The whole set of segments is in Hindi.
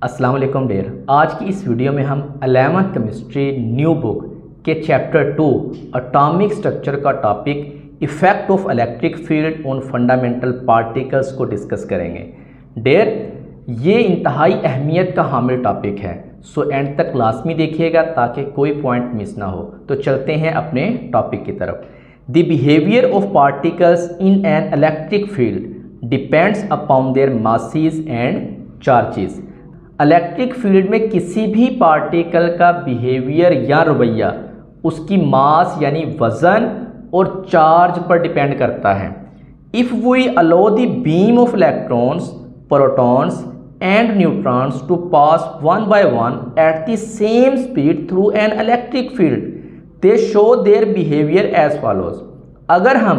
अस्सलाम वालेकुम डियर। आज की इस वीडियो में हम 11th केमिस्ट्री न्यू बुक के चैप्टर 2 एटॉमिक स्ट्रक्चर का topic effect of electric field on fundamental particles को डिस्कस करेंगे। डियर, ये इंतहाई अहमियत का हामिल टॉपिक है, सो एंड तक लाजमी देखिएगा ताकि कोई पॉइंट मिस ना हो। तो चलते हैं अपने टॉपिक की तरफ। The behaviour of particles in an electric field depends upon their masses and charges. Electric field में किसी भी पार्टिकल का बिहेवियर या रवैया उसकी मास यानी वज़न और चार्ज पर डिपेंड करता है। If we allow the beam of electrons, protons and neutrons to pass one by one at the same speed through an electric field, they show their behaviour as follows. अगर हम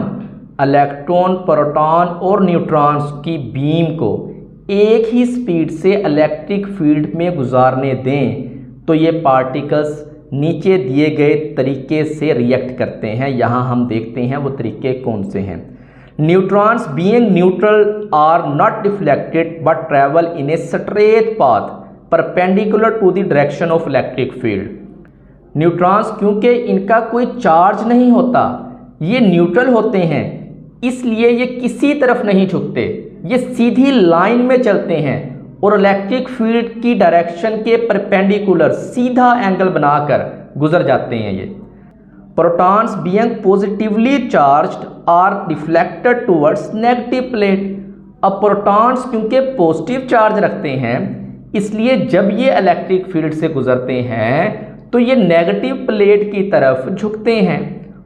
इलेक्ट्रॉन, प्रोटॉन और न्यूट्रॉन्स की बीम को एक ही स्पीड से इलेक्ट्रिक फील्ड में गुजारने दें तो ये पार्टिकल्स नीचे दिए गए तरीके से रिएक्ट करते हैं। यहाँ हम देखते हैं वो तरीके कौन से हैं। Neutrons being neutral are not deflected but travel in a straight path perpendicular to the direction of electric field. Neutrons क्योंकि इनका कोई चार्ज नहीं होता, ये न्यूट्रल होते हैं, इसलिए ये किसी तरफ नहीं झुकते, ये सीधी लाइन में चलते हैं और इलेक्ट्रिक फील्ड की डायरेक्शन के परपेंडिकुलर सीधा एंगल बनाकर गुजर जाते हैं। ये protons being positively charged are deflected towards negative plate. अब प्रोटॉन्स क्योंकि पॉजिटिव चार्ज रखते हैं, इसलिए जब ये इलेक्ट्रिक फील्ड से गुजरते हैं तो ये नेगेटिव प्लेट की तरफ झुकते हैं।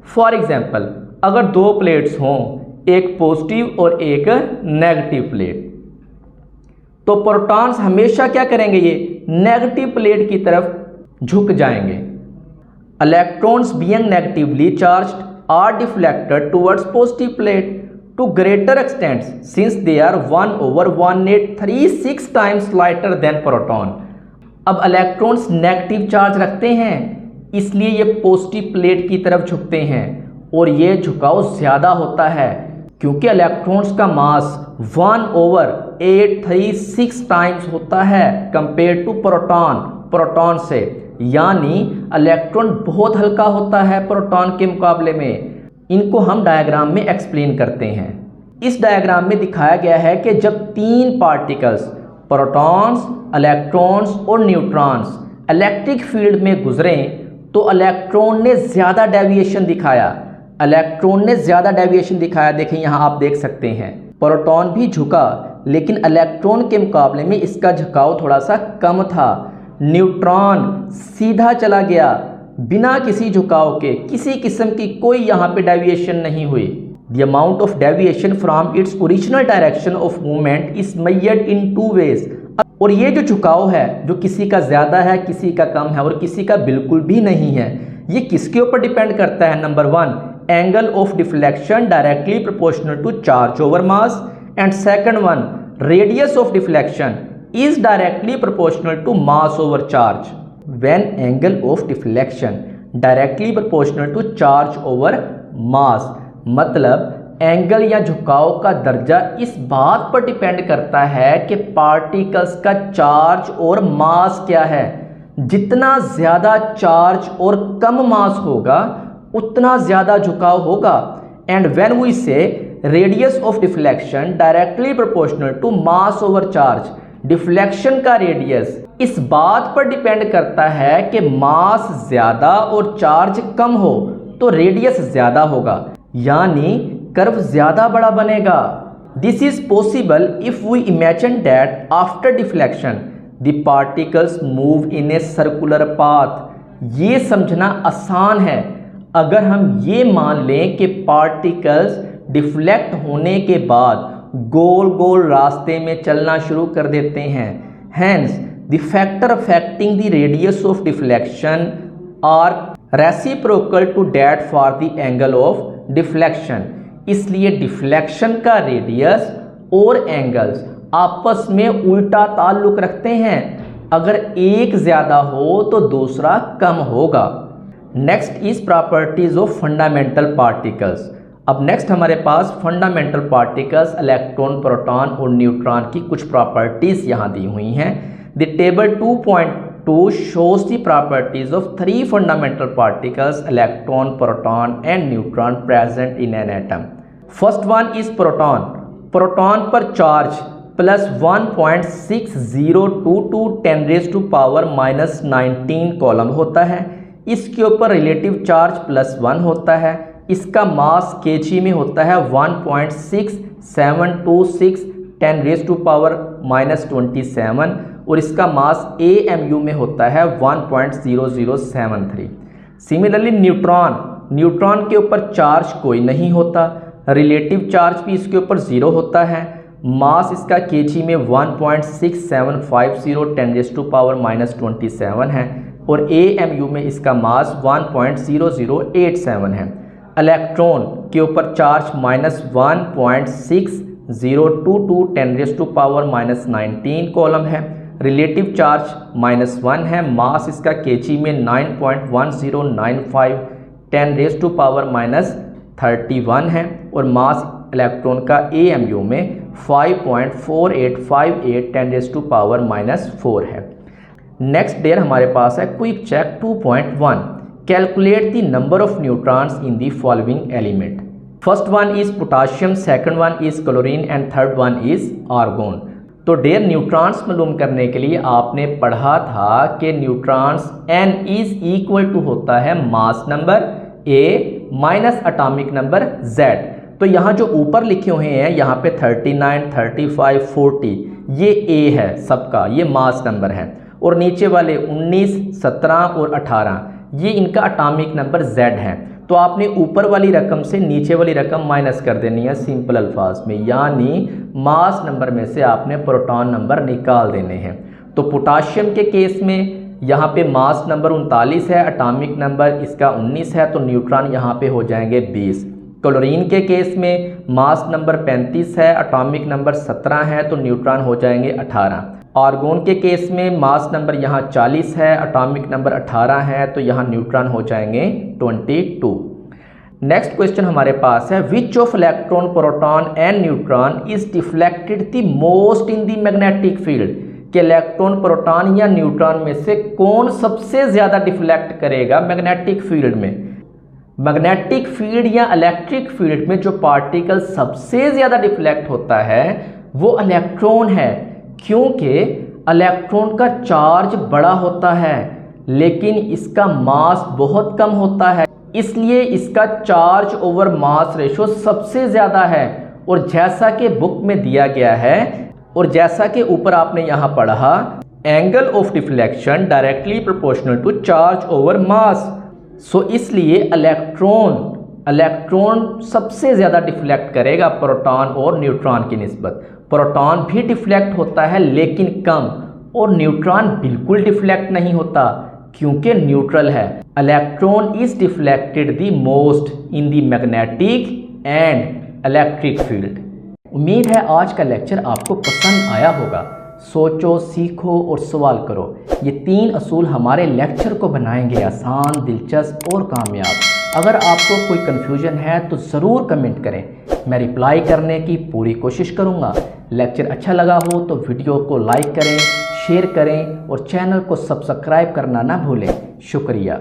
फॉर एग्जाम्पल, अगर दो प्लेट्स हों, एक पॉजिटिव और एक नेगेटिव प्लेट, तो प्रोटॉन्स हमेशा क्या करेंगे, ये नेगेटिव प्लेट की तरफ झुक जाएंगे। Electrons being negatively charged are deflected towards positive plate to greater extent since they are 1/1836 times lighter than proton. अब इलेक्ट्रॉन्स नेगेटिव चार्ज रखते हैं, इसलिए ये पॉजिटिव प्लेट की तरफ झुकते हैं और ये झुकाव ज़्यादा होता है क्योंकि इलेक्ट्रॉन्स का मास 1/836 टाइम्स होता है कंपेयर टू प्रोटॉन से, यानी इलेक्ट्रॉन बहुत हल्का होता है प्रोटॉन के मुकाबले में। इनको हम डायग्राम में एक्सप्लेन करते हैं। इस डायग्राम में दिखाया गया है कि जब तीन पार्टिकल्स प्रोटॉन्स, इलेक्ट्रॉन्स और न्यूट्रॉन्स इलेक्ट्रिक फील्ड में गुजरें तो इलेक्ट्रॉन ने ज़्यादा डेविएशन दिखाया। देखें यहाँ आप देख सकते हैं, प्रोटॉन भी झुका लेकिन इलेक्ट्रॉन के मुकाबले में इसका झुकाव थोड़ा सा कम था। न्यूट्रॉन सीधा चला गया बिना किसी झुकाव के, किसी किस्म की कोई यहाँ पे डेविएशन नहीं हुई। The amount of deviation from its original direction of movement is measured in 2 ways. और ये जो झुकाव है, जो किसी का ज़्यादा है, किसी का कम है और किसी का बिल्कुल भी नहीं है, ये किसके ऊपर डिपेंड करता है? Number 1, angle of deflection directly proportional to charge over mass, and second one, radius of deflection is directly proportional to mass over charge. When angle of deflection directly proportional to charge over mass, मतलब एंगल या झुकाव का दर्जा इस बात पर डिपेंड करता है कि पार्टिकल्स का चार्ज और मास क्या है। जितना ज़्यादा चार्ज और कम मास होगा उतना ज़्यादा झुकाव होगा। And when we say radius of deflection directly proportional to mass over charge, deflection का रेडियस इस बात पर डिपेंड करता है कि मास ज़्यादा और चार्ज कम हो तो रेडियस ज़्यादा होगा, यानी कर्व ज़्यादा बड़ा बनेगा। This is possible if we imagine that after deflection the particles move in a circular path. ये समझना आसान है अगर हम ये मान लें कि पार्टिकल्स डिफ्लेक्ट होने के बाद गोल गोल रास्ते में चलना शुरू कर देते हैं। Hence the factor affecting the radius of deflection are reciprocal to that for the angle of deflection. इसलिए डिफ्लेक्शन का रेडियस और एंगल्स आपस में उल्टा ताल्लुक रखते हैं। अगर एक ज़्यादा हो तो दूसरा कम होगा। Next is properties of fundamental particles. अब नेक्स्ट हमारे पास फंडामेंटल पार्टिकल्स, इलेक्ट्रॉन, प्रोटॉन और न्यूट्रॉन की कुछ प्रॉपर्टीज़ यहाँ दी हुई हैं। The table 2.2 shows the properties of three fundamental particles, electron, proton and neutron present in an atom. First one is proton. Proton पर चार्ज प्लस 1.6022 10⁻⁻19 कॉलम होता है। इसके ऊपर रिलेटिव चार्ज +1 होता है। इसका मास kg में होता है 1.6726 10⁻⁻27 और इसका मास AMU में होता है 1.0073। सिमिलरली न्यूट्रॉन के ऊपर चार्ज कोई नहीं होता, रिलेटिव चार्ज भी इसके ऊपर 0 होता है। मास इसका kg में 1.6750 10⁻⁻27 है और AMU में इसका मास 1.0087 है। इलेक्ट्रॉन के ऊपर चार्ज -1.6022 10⁻⁻19 कॉलम है, रिलेटिव चार्ज -1 है। मास इसका kg में 9.1095 10⁻⁻31 है और मास इलेक्ट्रॉन का AMU में 5.4858 10⁻⁻4 है। नेक्स्ट देयर हमारे पास है quick check 2.1। Calculate the number of neutrons in the following element. First one is potassium, second one is chlorine and third one is argon. तो डेयर न्यूट्रॉन्स मालूम करने के लिए आपने पढ़ा था कि neutrons N is equal to होता है mass number A minus atomic number Z। तो यहाँ जो ऊपर लिखे हुए हैं यहाँ पे 39, 35, 40 ये A है सबका, ये मास नंबर है और नीचे वाले 19, 17 और 18 ये इनका एटॉमिक नंबर Z है। तो आपने ऊपर वाली रकम से नीचे वाली रकम माइनस कर देनी है सिंपल अल्फाज में, यानी मास नंबर में से आपने प्रोटॉन नंबर निकाल देने हैं। तो पोटाशियम के केस में यहाँ पे मास नंबर 39 है, एटॉमिक नंबर इसका 19 है, तो न्यूट्रॉन यहाँ पे हो जाएंगे 20। क्लोरीन के केस में मास नंबर 35 है, एटॉमिक नंबर 17 है, तो न्यूट्रॉन हो जाएंगे 18। आर्गोन के केस में मास नंबर यहाँ 40 है, एटॉमिक नंबर 18 है, तो यहाँ न्यूट्रॉन हो जाएंगे 22। नेक्स्ट क्वेश्चन हमारे पास है which of electron, proton and neutron is deflected the most in the magnetic field. कि इलेक्ट्रॉन, प्रोटॉन या न्यूट्रॉन में से कौन सबसे ज़्यादा डिफ्लेक्ट करेगा मैग्नेटिक फील्ड में। मैग्नेटिक फील्ड या इलेक्ट्रिक फील्ड में जो पार्टिकल सबसे ज़्यादा डिफ्लेक्ट होता है वो इलेक्ट्रॉन है, क्योंकि इलेक्ट्रॉन का चार्ज बड़ा होता है लेकिन इसका मास बहुत कम होता है, इसलिए इसका चार्ज ओवर मास रेशो सबसे ज़्यादा है। और जैसा कि बुक में दिया गया है और जैसा कि ऊपर आपने यहाँ पढ़ा, angle of deflection directly proportional to charge over mass. So इसलिए इलेक्ट्रॉन सबसे ज़्यादा डिफ्लेक्ट करेगा प्रोटॉन और न्यूट्रॉन की निस्बत। प्रोटॉन भी डिफ्लेक्ट होता है लेकिन कम, और न्यूट्रॉन बिल्कुल डिफ्लेक्ट नहीं होता क्योंकि न्यूट्रल है। Electron is deflected the most in the magnetic and electric field. उम्मीद है आज का लेक्चर आपको पसंद आया होगा। सोचो, सीखो और सवाल करो। ये 3 असूल हमारे लेक्चर को बनाएंगे आसान, दिलचस्प और कामयाब। अगर आपको कोई कन्फ्यूजन है तो ज़रूर कमेंट करें, मैं रिप्लाई करने की पूरी कोशिश करूँगा। लेक्चर अच्छा लगा हो तो वीडियो को लाइक करें, शेयर करें और चैनल को सब्सक्राइब करना ना भूलें। शुक्रिया।